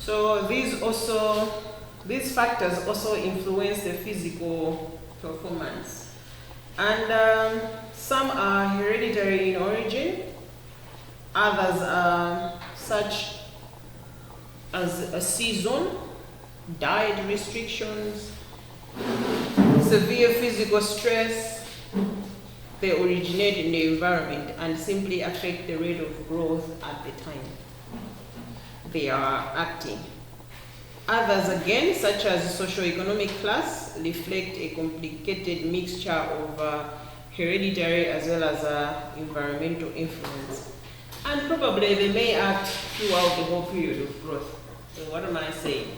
So these factors also influence the physical performance. And some are hereditary in origin, others are such as a season, diet restrictions, severe physical stress. They originate in the environment and simply affect the rate of growth at the time they are acting. Others again, such as socio-economic class, reflect a complicated mixture of hereditary as well as environmental influence. And probably they may act throughout the whole period of growth. So what am I saying?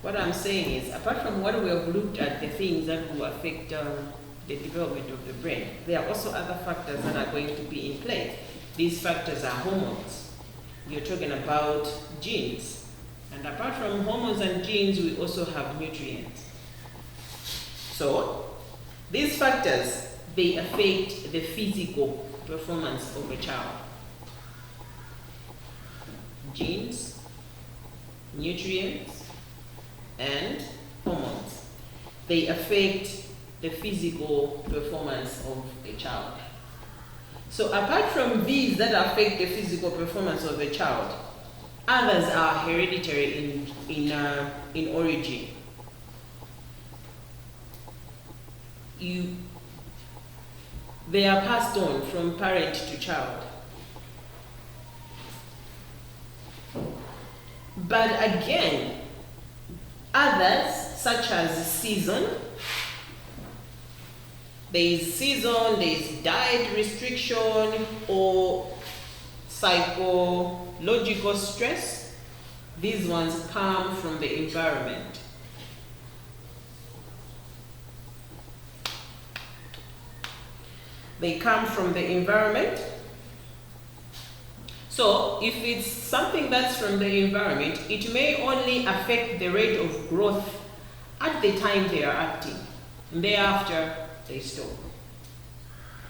What I'm saying is, apart from what we have looked at, the things that will affect the development of the brain, there are also other factors that are going to be in play. These factors are hormones. You're talking about genes. And apart from hormones and genes, we also have nutrients. So, these factors, they affect the physical performance of a child. Genes, nutrients, and hormones. They affect the physical performance of a child. So apart from these that affect the physical performance of a child, others are hereditary in origin. They are passed on from parent to child. But again, others, such as season, there is diet restriction or psychological stress. These ones come from the environment. They come from the environment. So if it's something that's from the environment, it may only affect the rate of growth at the time they are acting. And thereafter, they stop.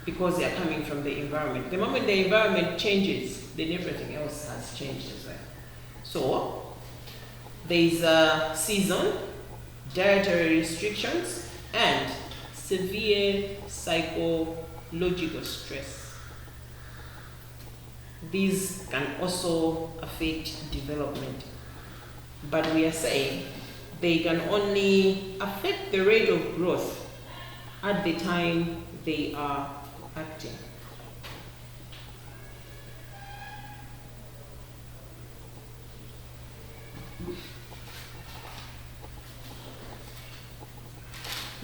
Because they are coming from the environment. The moment the environment changes, then everything else has changed as well. So, there's a season, dietary restrictions, and severe psychological stress. These can also affect development. But we are saying they can only affect the rate of growth at the time they are acting.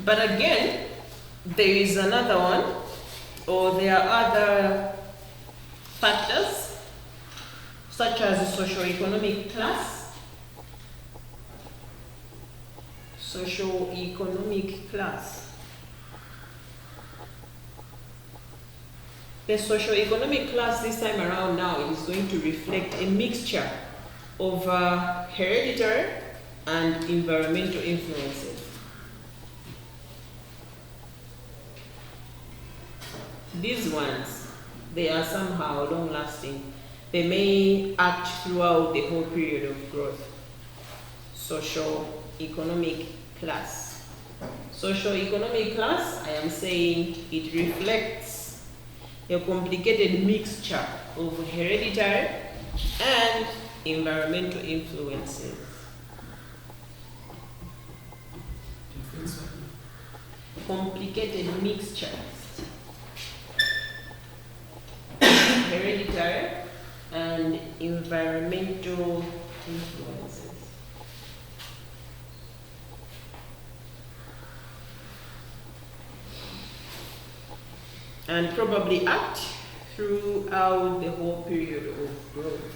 But again, there is another one, or there are other factors, such as socio-economic class. Socio-economic class. The socio-economic class this time around now is going to reflect a mixture of hereditary and environmental influences. These ones, they are somehow long-lasting. They may act throughout the whole period of growth. Socio-economic class. Socio-economic class, I am saying it reflects a complicated mixture of hereditary and environmental influences. Complicated mixtures. Hereditary and environmental influences. And probably act throughout the whole period of growth.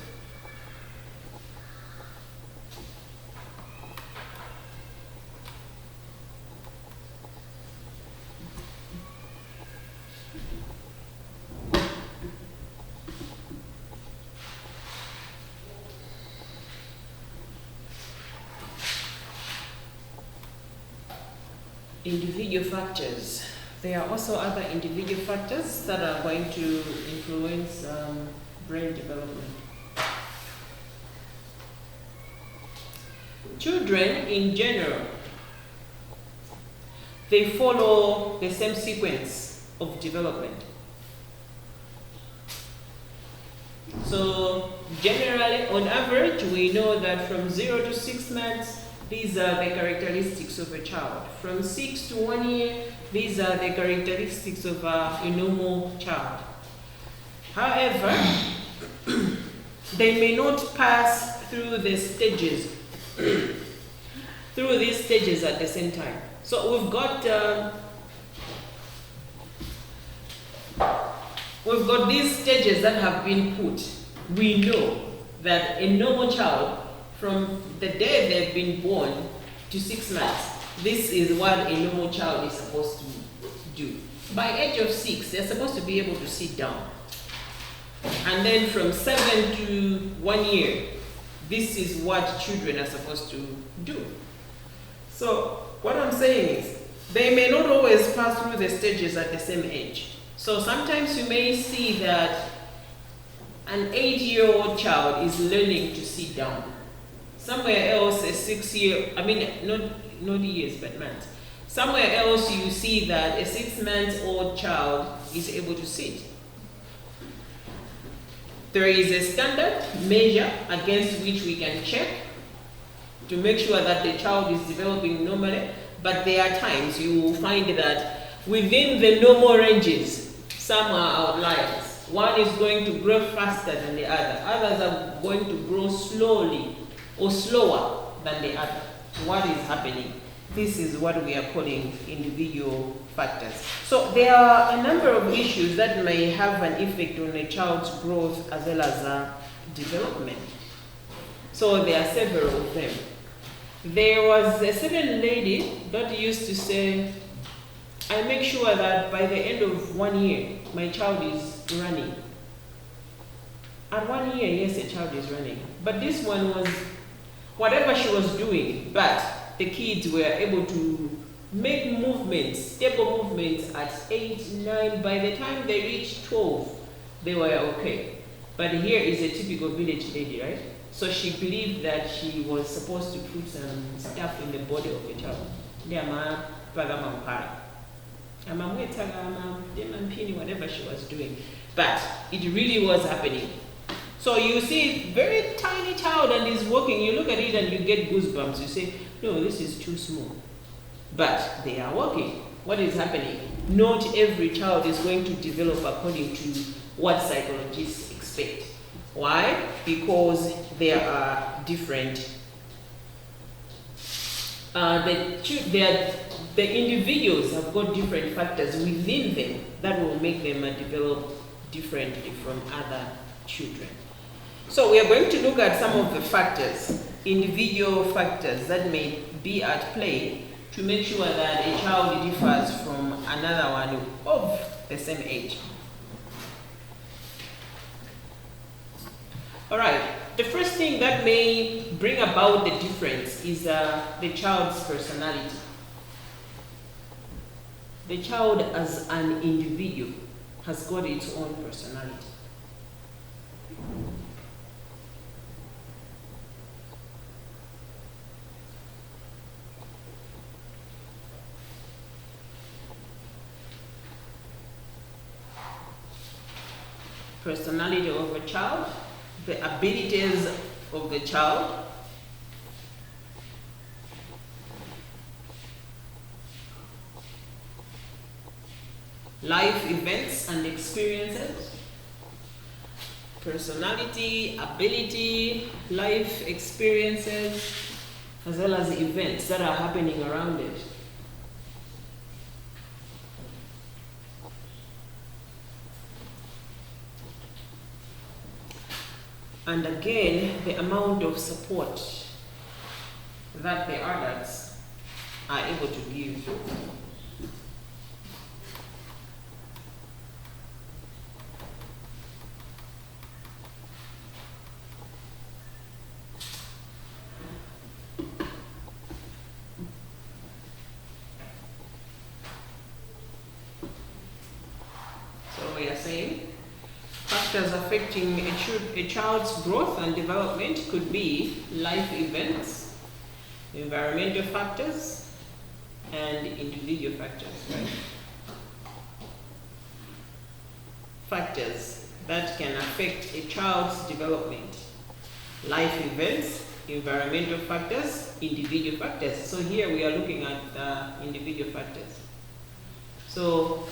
Individual factors. There are also other individual factors that are going to influence brain development. Children in general, they follow the same sequence of development. So generally, on average, we know that from 0 to 6 months, these are the characteristics of a child. From 6 to 1 year, these are the characteristics of a normal child. However, they may not pass through the stages, through these stages at the same time. So we've got these stages that have been put. We know that a normal child, from the day they've been born to 6 months, this is what a normal child is supposed to do. By age of 6, they're supposed to be able to sit down. And then from 7 to 1 year, this is what children are supposed to do. So what I'm saying is, they may not always pass through the stages at the same age. So sometimes you may see that an 8-year-old child is learning to sit down. Somewhere else, a 6-year, not years, but months. Somewhere else you see that a 6-month-old child is able to sit. There is a standard measure against which we can check to make sure that the child is developing normally, but there are times you will find that within the normal ranges, some are outliers. One is going to grow faster than the other. Others are going to grow slowly or slower than the other. What is happening? This is what we are calling individual factors. So there are a number of issues that may have an effect on a child's growth as well as development. So there are several of them. There was a certain lady that used to say, I make sure that by the end of 1 year, my child is running. At 1 year, yes, a child is running. But this one was, whatever she was doing, but the kids were able to make movements, stable movements at 8, 9. By the time they reached 12, they were okay. But here is a typical village lady, right? So she believed that she was supposed to put some stuff in the body of the child. Whatever she was doing. But it really was happening. So you see very tiny child and is walking, you look at it and you get goosebumps. You say, no, this is too small. But they are walking. What is happening? Not every child is going to develop according to what psychologists expect. Why? Because there are different, the individuals have got different factors within them that will make them develop differently from other children. So we are going to look at some of the factors, individual factors that may be at play to make sure that a child differs from another one of the same age. All right, the first thing that may bring about the difference is the child's personality. The child as an individual has got its own personality. Personality of a child, the abilities of the child, life events and experiences, personality, ability, life experiences, as well as events that are happening around it. And again, the amount of support that the adults are able to give. So we are saying factors affecting a child's growth and development could be life events, environmental factors and individual factors, right? Factors that can affect a child's development. Life events, environmental factors, individual factors. So here we are looking at individual factors. So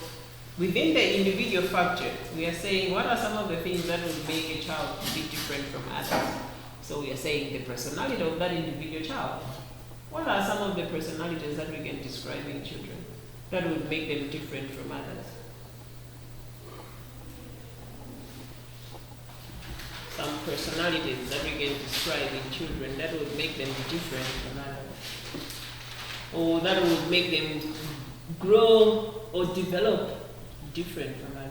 within the individual factor, we are saying what are some of the things that would make a child be different from others. So we are saying the personality of that individual child. What are some of the personalities that we can describe in children that would make them different from others? Some personalities that we can describe in children that would make them different from others, or that would make them grow or develop different from others.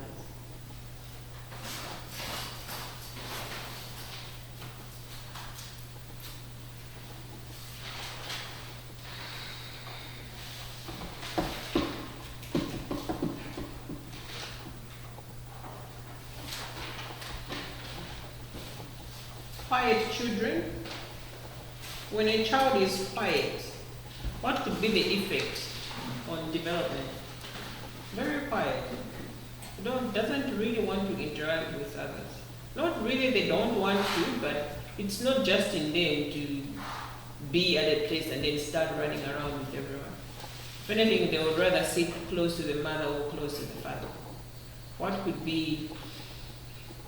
Quiet children. When a child is quiet, what could be the effect on development? Very quiet. Doesn't really want to interact with others. Not really they don't want to, but it's not just in them to be at a place and then start running around with everyone. If anything, they would rather sit close to the mother or close to the father. What could be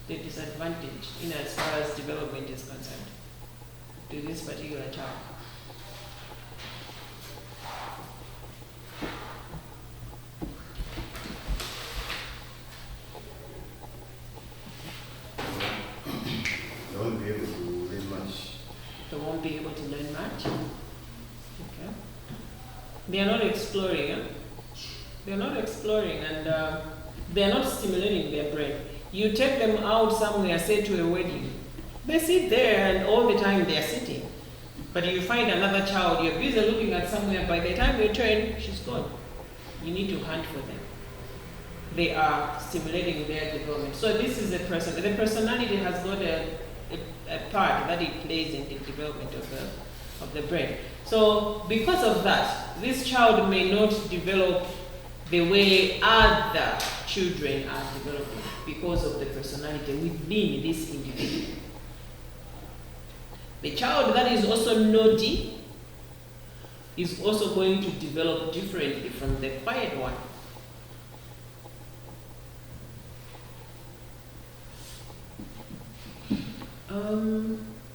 the disadvantage in as far as development is concerned to this particular child? They won't be able to learn much. They won't be able to learn much. Okay. They are not exploring. They are not exploring, and they are not stimulating their brain. You take them out somewhere, say to a wedding, they sit there and all the time they are sitting. But you find another child, you're busy looking at somewhere, by the time they turn, she's gone. You need to hunt for them. They are stimulating their development. So this is the person. The personality has got a part that it plays in the development of the brain. So because of that, this child may not develop the way other children are developing because of the personality within this individual. The child that is also naughty is also going to develop differently from the quiet one.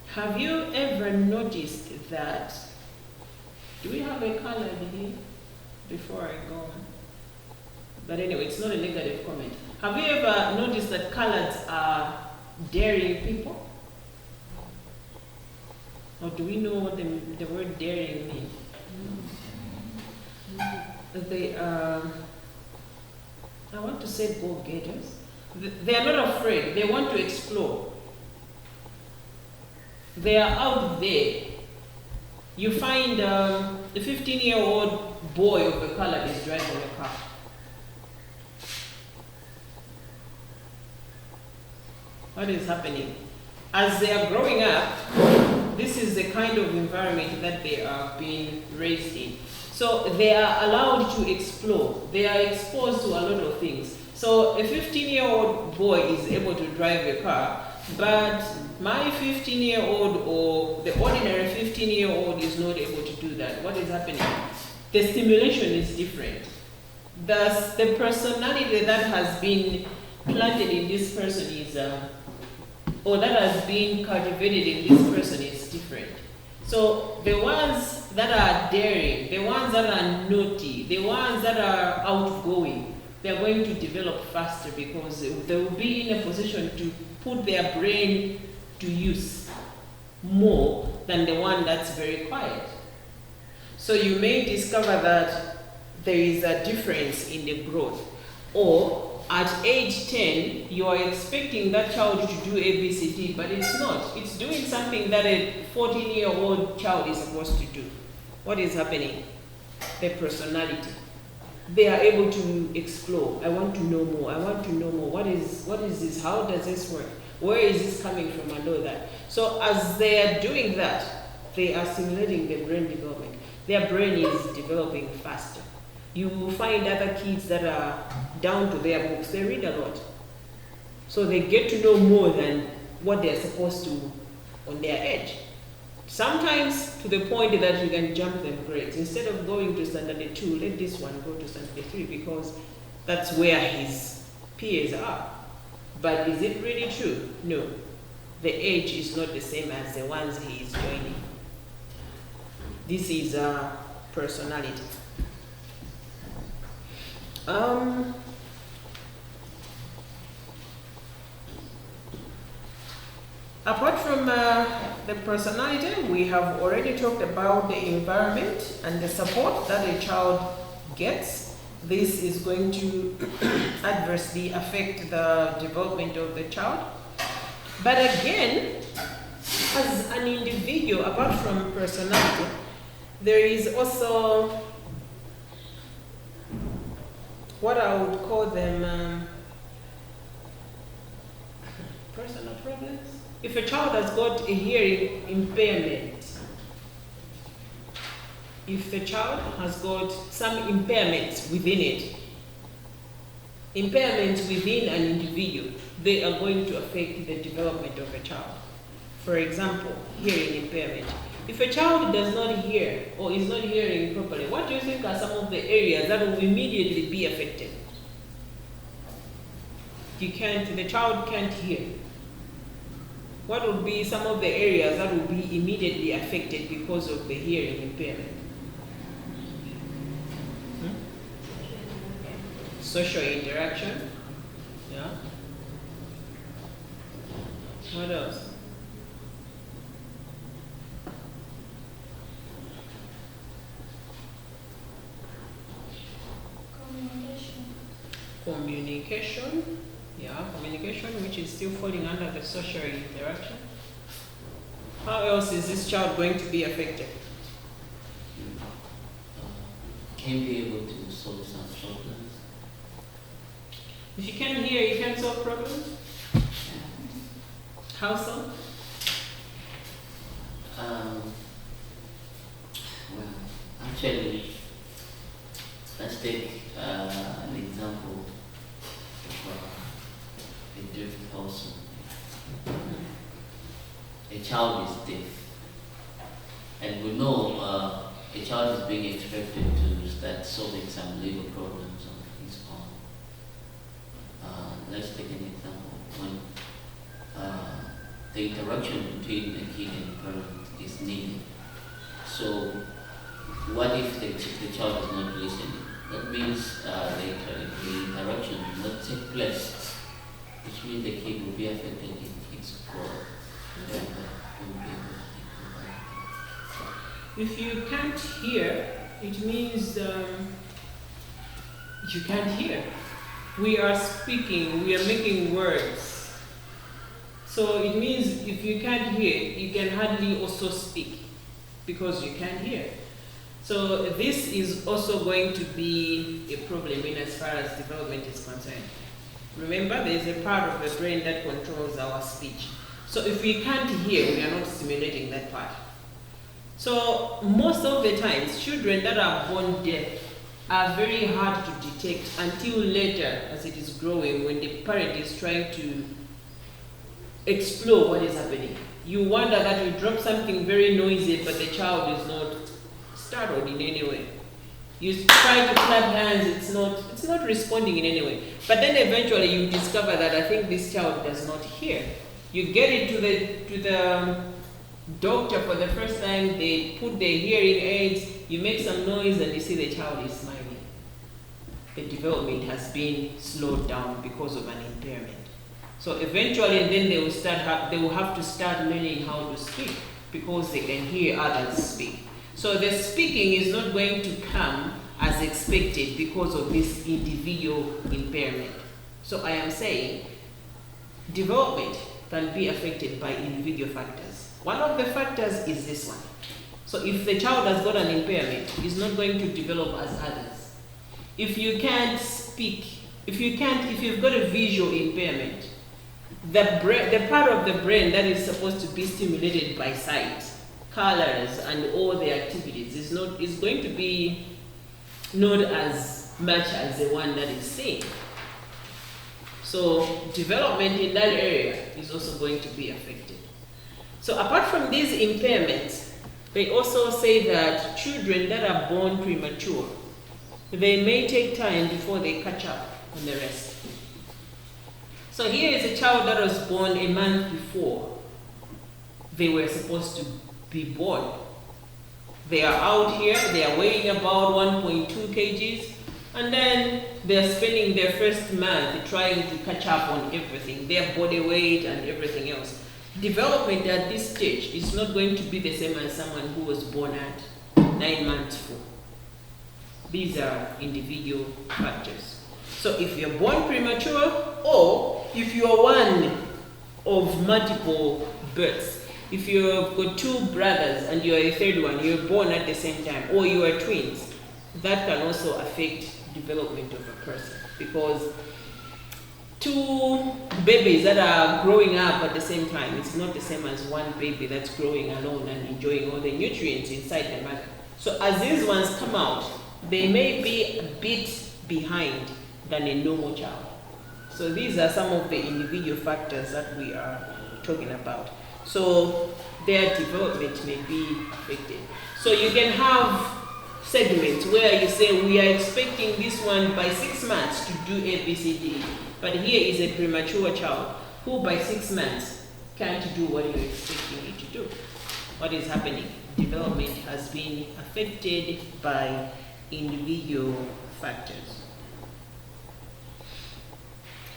Have you ever noticed that, do we have a color here before I go on? But anyway, it's not a negative comment. Have you ever noticed that coloreds are daring people? Or do we know what the word daring means? They are, I want to say go-getters. They are not afraid. They want to explore. They are out there. You find a 15-year-old boy of a color is driving a car. What is happening? As they are growing up, this is the kind of environment that they are being raised in. So they are allowed to explore. They are exposed to a lot of things. So a 15-year-old boy is able to drive a car, but my 15-year-old or the ordinary 15-year-old is not able to do that. What is happening? The stimulation is different. Thus, the personality that has been planted in this person is, or that has been cultivated in this person is different. So the ones that are daring, the ones that are naughty, the ones that are outgoing, they're going to develop faster because they will be in a position to put their brain to use more than the one that's very quiet. So you may discover that there is a difference in the growth. Or at age 10, you are expecting that child to do ABCD, but it's not. It's doing something that a 14-year-old child is supposed to do. What is happening? The personality. They are able to explore. I want to know more. I want to know more. What is this? How does this work? Where is this coming from and all that? So as they are doing that, they are stimulating the brain development. Their brain is developing faster. You will find other kids that are down to their books, they read a lot. So they get to know more than what they're supposed to on their edge. Sometimes to the point that you can jump them grades. Instead of going to standard 2, let this one go to standard 3 because that's where his peers are. But is it really true? No. The age is not the same as the ones he is joining. This is a personality. Apart from the personality, we have already talked about the environment and the support that a child gets. This is going to adversely affect the development of the child. But again, as an individual, apart from personality, there is also what I would call them personal problems. If a child has got a hearing impairment, if the child has got some impairments within it, impairments within an individual, they are going to affect the development of a child. For example, hearing impairment. If a child does not hear or is not hearing properly, what do you think are some of the areas that will immediately be affected? The child can't hear. What would be some of the areas that will be immediately affected because of the hearing impairment? Social interaction. Yeah. What else? Communication. Yeah, communication, which is still falling under the social interaction. How else is this child going to be affected? Can be able to solve some problems. If you can't hear, you can't solve problems? How so? Well, actually, let's take an example of a deaf person. A child is deaf, and we know a child is being expected to start solving some legal problems on his own. Let's take an example. When the interaction between the kid and the parent is needed. So, what if the child is not listening? That means the interaction will not take place, which means the kid will be affected in its growth. If you can't hear, it means you can't hear. We are speaking, we are making words. So it means if you can't hear, you can hardly also speak because you can't hear. So this is also going to be a problem in as far as development is concerned. Remember, there is a part of the brain that controls our speech. So if we can't hear, we are not stimulating that part. So most of the times, children that are born deaf are very hard to detect until later as it is growing, when the parent is trying to explore what is happening. You wonder that you drop something very noisy, but the child is not startled in any way. You try to clap hands, it's not responding in any way. But then eventually you discover that I think this child does not hear. You get it to the doctor for the first time, they put their hearing aids, you make some noise and you see the child is smiling. The development has been slowed down because of an impairment. So eventually then they will have to start learning how to speak because they can hear others speak. So the speaking is not going to come as expected because of this individual impairment. So I am saying development can be affected by individual factors. One of the factors is this one. So if the child has got an impairment, he's not going to develop as others. If you can't speak, if you've got a visual impairment, the part of the brain that is supposed to be stimulated by sight colors and all the activities is going to be not as much as the one that is seen. So development in that area is also going to be affected. So apart from these impairments, they also say that children that are born premature, they may take time before they catch up on the rest. So here is a child that was born a month before they were supposed to be born. They are out here, they are weighing about 1.2 kgs, and then they're spending their first month trying to catch up on everything, their body weight and everything else. Development at this stage is not going to be the same as someone who was born at 9 months full. These are individual factors. So if you're born premature, or if you're one of multiple births, if you've got 2 brothers and you're a third one, you're born at the same time, or you are twins, that can also affect development of a person, because 2 babies that are growing up at the same time, it's not the same as one baby that's growing alone and enjoying all the nutrients inside the mother. So as these ones come out, they may be a bit behind than a normal child. So these are some of the individual factors that we are talking about. So their development may be affected. So you can have segments where you say we are expecting this one by 6 months to do ABCD, but here is a premature child who by 6 months can't do what you're expecting it to do. What is happening? Development has been affected by individual factors.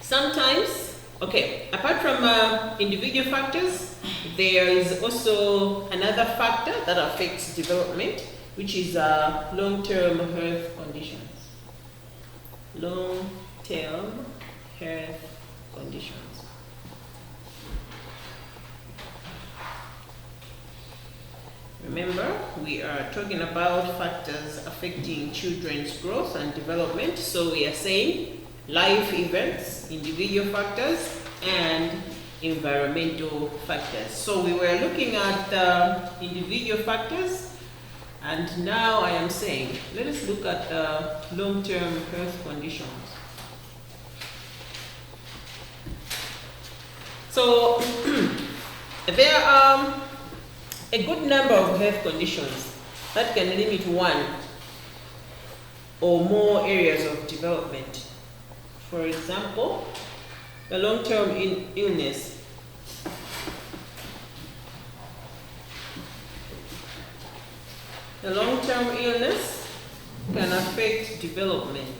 Sometimes, okay, apart from individual factors, there is also another factor that affects development, which is long-term health conditions. Long-term health conditions. Remember, we are talking about factors affecting children's growth and development. So we are saying life events, individual factors, and environmental factors. So we were looking at individual factors, and now I am saying, let us look at long-term health conditions. So there are a good number of health conditions that can limit one or more areas of development. For example, the long-term illness. The long-term illness can affect development.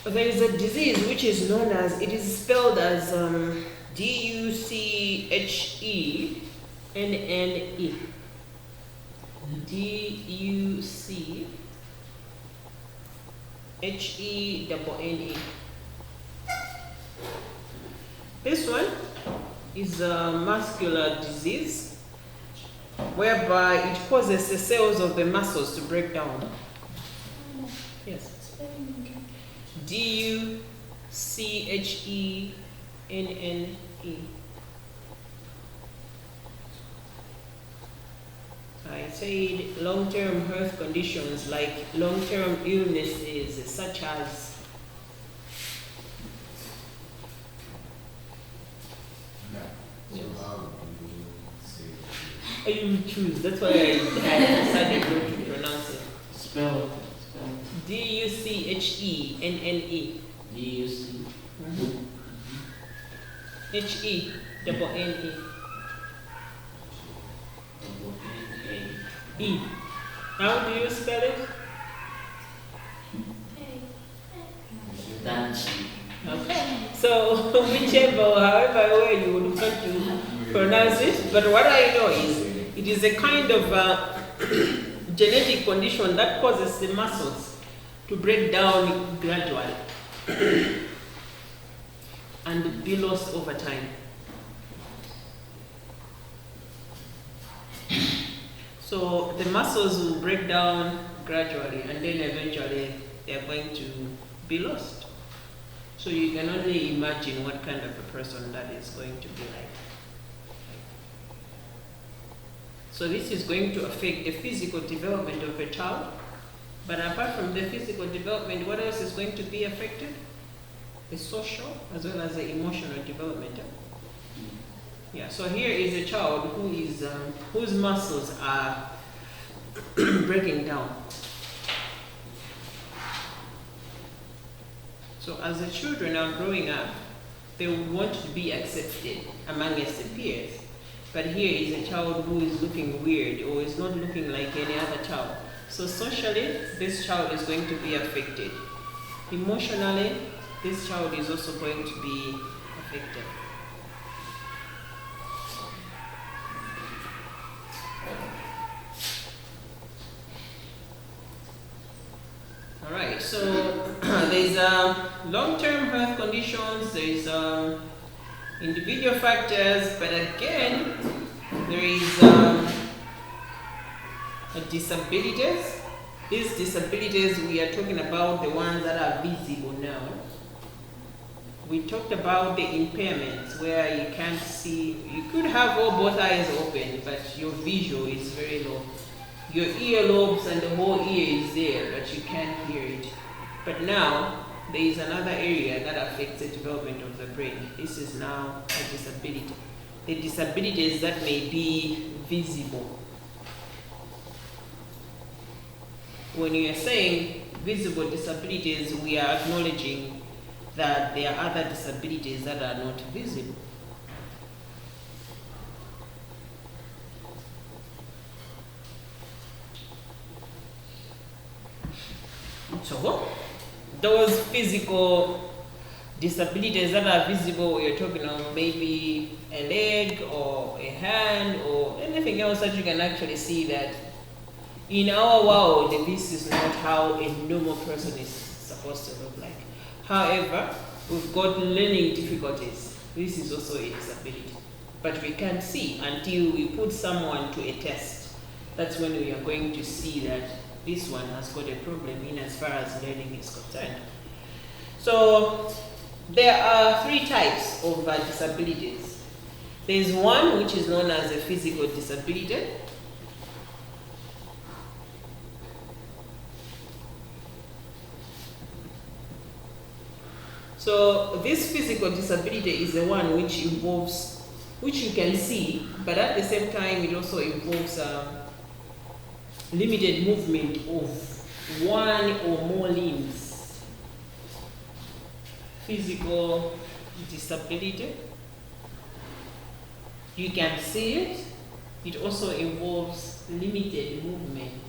There is a disease which is known as, it is spelled as D-U-C-H-E-N-N-E. D-U-C-H-E-N-N-E. This one is a muscular disease whereby it causes the cells of the muscles to break down. Yes. D-U-C-H-E-N-N-E. I said long-term health conditions like long-term illnesses such as you choose. That's why I decided not to pronounce it. Spell. D-U-C-H-E-N-N-E. D-U-C. H-E-N-N-E. E. How do you spell it? Danchi. Okay. So whichever, however way you would want to pronounce it, but what I know is it is a kind of genetic condition that causes the muscles to break down gradually and be lost over time. So the muscles will break down gradually, and then eventually they are going to be lost. So you can only imagine what kind of a person that is going to be like. So this is going to affect the physical development of a child. But apart from the physical development, what else is going to be affected? The social as well as the emotional development. Yeah, so here is a child who is whose muscles are breaking down. So as the children are growing up, they would want to be accepted amongst the peers. But here is a child who is looking weird or is not looking like any other child. So socially, this child is going to be affected. Emotionally, this child is also going to be affected. All right, so there's long-term health conditions, there's individual factors, but again, there is disabilities. These disabilities, we are talking about the ones that are visible now. We talked about the impairments where you can't see, you could have both eyes open, but your visual is very low. Your earlobes and the whole ear is there, but you can't hear it. But now, there is another area that affects the development of the brain. This is now a disability. The disabilities that may be visible. When you are saying visible disabilities, we are acknowledging that there are other disabilities that are not visible. So, those physical disabilities that are visible, you're talking of maybe a leg or a hand or anything else that you can actually see that in our world, this is not how a normal person is supposed to look like. However, we've got learning difficulties. This is also a disability. But we can't see until we put someone to a test. That's when we are going to see that this one has got a problem in as far as learning is concerned. So there are three types of disabilities. There's one which is known as a physical disability. So this physical disability is the one which involves, which you can see, but at the same time it also involves limited movement of one or more limbs. Physical disability. You can see it. It also involves limited movement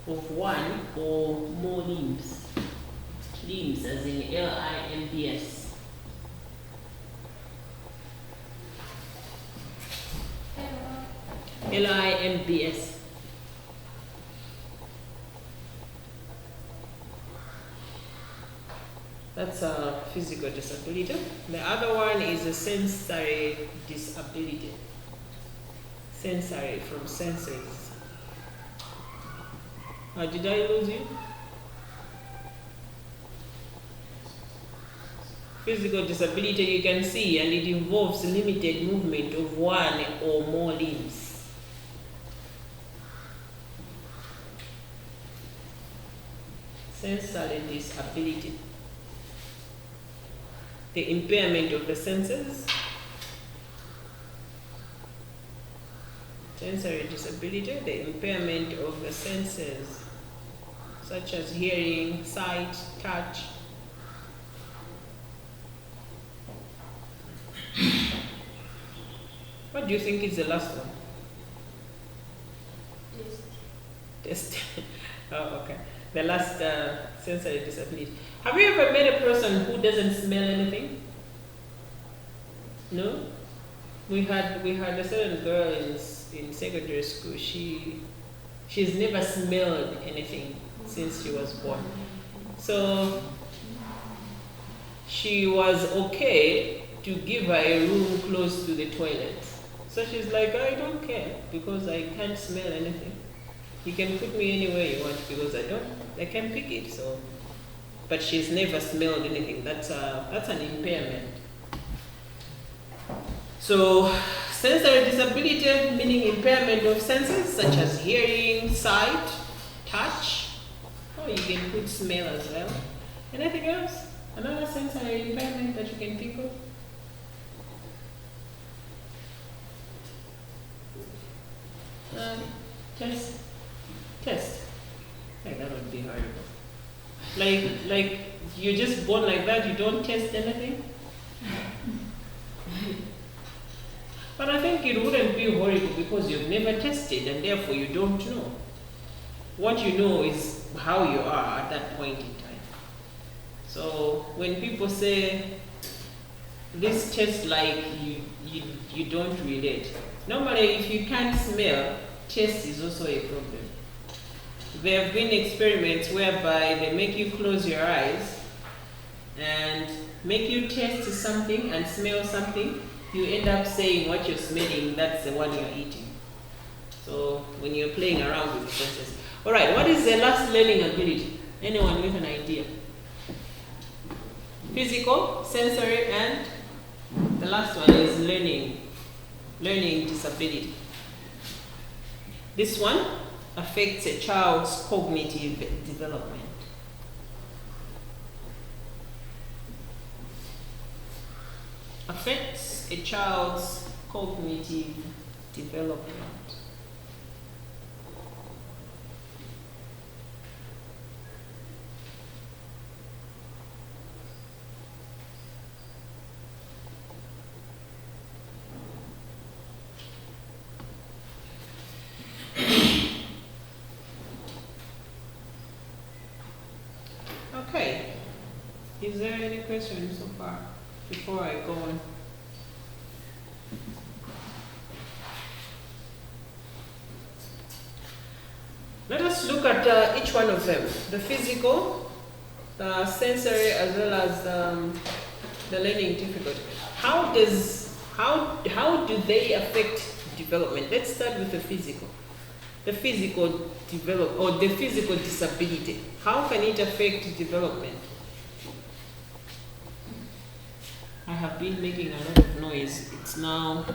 of one or more limbs. Limbs as in L-I-M-B-S. L-I-M-B-S. That's a physical disability. The other one is a sensory disability. Sensory, from senses. Did I lose you? Physical disability you can see, and it involves limited movement of one or more limbs. Sensory disability. The impairment of the senses. Sensory disability, the impairment of the senses, such as hearing, sight, touch. What do you think is the last one? Test. Oh, okay. The last sensory disability. Have you ever met a person who doesn't smell anything? No? We had a certain girl in secondary school. She's never smelled anything since she was born. So she was okay to give her a room close to the toilet. So she's like, I don't care because I can't smell anything. You can put me anywhere you want because I can pick it. So, but she's never smelled anything. That's an impairment. So, sensory disability meaning impairment of senses such as hearing, sight, touch. Oh, you can put smell as well. Anything else? Another sensory impairment that you can think of? Test. Like that would be horrible. Like you're just born like that, you don't test anything? But I think it wouldn't be horrible because you've never tested and therefore you don't know. What you know is how you are at that point in time. So when people say this tastes like you don't relate. Normally if you can't smell, taste is also a problem. There have been experiments whereby they make you close your eyes and make you taste something and smell something. You end up saying what you're smelling, that's the one you're eating. So when you're playing around with the senses. Alright, what is the last learning ability? Anyone with an idea? Physical, sensory, and the last one is learning disability. This one affects a child's cognitive development. Affects a child's cognitive development. Okay. Is there any questions so far before I go on? Let us look at each one of them. The physical, the sensory, as well as the learning difficulty. How do they affect development? Let's start with the physical. The physical the physical disability. How can it affect development? I have been making a lot of noise. It's now